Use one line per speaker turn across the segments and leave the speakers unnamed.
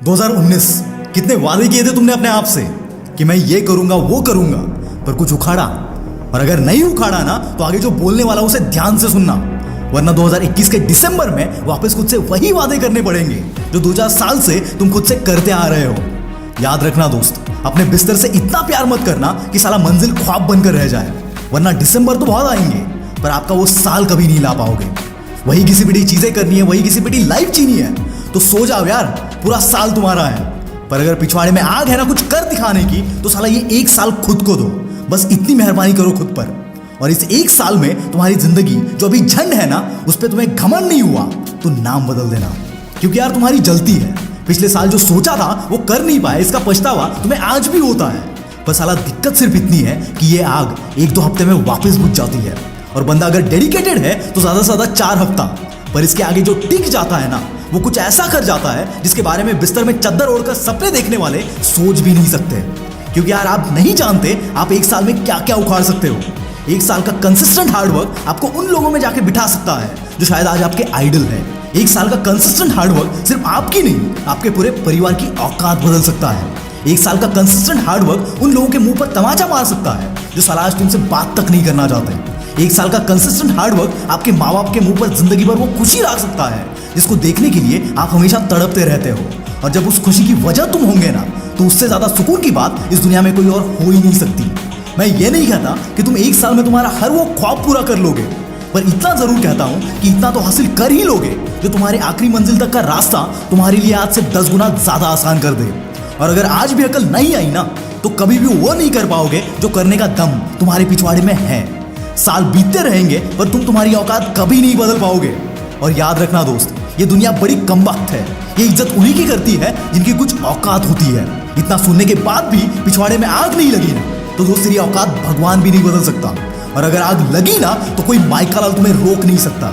2019 कितने वादे किए थे तुमने अपने आप से कि मैं ये करूंगा वो करूंगा, पर कुछ उखाड़ा। और अगर नहीं उखाड़ा ना तो आगे जो बोलने वाला उसे ध्यान से सुनना, वरना 2021 के दिसंबर में वापस खुद से वही वादे करने पड़ेंगे जो 2000 साल से तुम खुद से करते आ रहे हो। याद रखना दोस्त, अपने बिस्तर से इतना प्यार मत करना कि साला मंजिल ख्वाब बनकर रह जाए, वरना दिसंबर तो बहुत आएंगे पर आपका वो साल कभी नहीं ला पाओगे। वही किसी पिटी चीजें करनी है, वही किसी पिटी लाइफ जीनी है, तो सो जाओ यार, पूरा साल तुम्हारा है। पर अगर पिछवाड़े में आग है ना कुछ कर दिखाने की, तो साला ये एक साल खुद को दो, बस इतनी मेहरबानी करो खुद पर। और इस एक साल में तुम्हारी जिंदगी जो अभी झंड है ना, उस पर तुम्हें घमंड नहीं हुआ तो नाम बदल देना, क्योंकि यार तुम्हारी जलती है। पिछले साल जो सोचा था वो कर नहीं पाए, इसका पछतावा तुम्हें आज भी होता है। पर साला दिक्कत सिर्फ इतनी है कि ये आग 1-2 हफ्ते में वापस बुझ जाती है, और बंदा अगर डेडिकेटेड है तो ज्यादा से ज्यादा 4 हफ्ता। पर इसके आगे जो टिक जाता है ना, वो कुछ ऐसा कर जाता है जिसके बारे में बिस्तर में चद्दर ओढ़कर सपने देखने वाले सोच भी नहीं सकते। क्योंकि यार आप नहीं जानते आप एक साल में क्या क्या उखाड़ सकते हो। एक साल का कंसिस्टेंट हार्डवर्क आपको उन लोगों में जाके बिठा सकता है जो शायद आज आपके आइडल है। एक साल का कंसिस्टेंट हार्डवर्क सिर्फ आपकी नहीं, आपके पूरे परिवार की औकात बदल सकता है। एक साल का कंसिस्टेंट हार्डवर्क उन लोगों के मुंह पर तमाचा मार सकता है जो साला आज तुमसे बात तक नहीं करना चाहते। एक साल का कंसिस्टेंट हार्डवर्क आपके माँ बाप के मुंह पर जिंदगी भर वो खुशी ला सकता है जिसको देखने के लिए आप हमेशा तड़पते रहते हो। और जब उस खुशी की वजह तुम होंगे ना, तो उससे ज्यादा सुकून की बात इस दुनिया में कोई और हो ही नहीं सकती। मैं ये नहीं कहता कि तुम एक साल में तुम्हारा हर वो ख्वाब पूरा कर लोगे, पर इतना जरूर कहता हूं कि इतना तो हासिल कर ही लोगे जो तुम्हारे आखिरी मंजिल तक का रास्ता तुम्हारे लिए आज से 10 गुना ज्यादा आसान कर दे। और अगर आज भी अकल नहीं आई ना, तो कभी भी वो नहीं कर पाओगे जो करने का दम तुम्हारे पिछवाड़े में है। साल बीतते रहेंगे पर तुम तुम्हारी औकात कभी नहीं बदल पाओगे। और याद रखना दोस्त, ये दुनिया बड़ी कमबख्त है। ये इज्जत उन्हीं की करती है जिनकी कुछ औकात होती है। इतना सुनने के बाद भी पिछवाड़े में आग नहीं लगी ना, तो दोस्त तेरी औकात भगवान भी नहीं बदल सकता। और अगर आग लगी ना, तो कोई माइका लाल तुम्हें रोक नहीं सकता।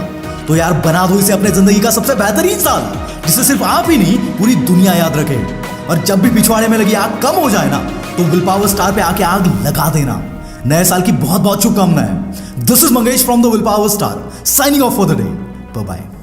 तो यार बना दो इसे अपने जिंदगी का सबसे बेहतरीन साल, जिसे सिर्फ आप ही नहीं पूरी दुनिया याद रखे। और जब भी पिछवाड़े में लगी आग कम हो जाए ना, तो विल पावर स्टार पे आके आग लगा देना। नए साल की बहुत बहुत शुभकामनाएं। This is Mangesh from the will power star, signing off for the day. Bye bye.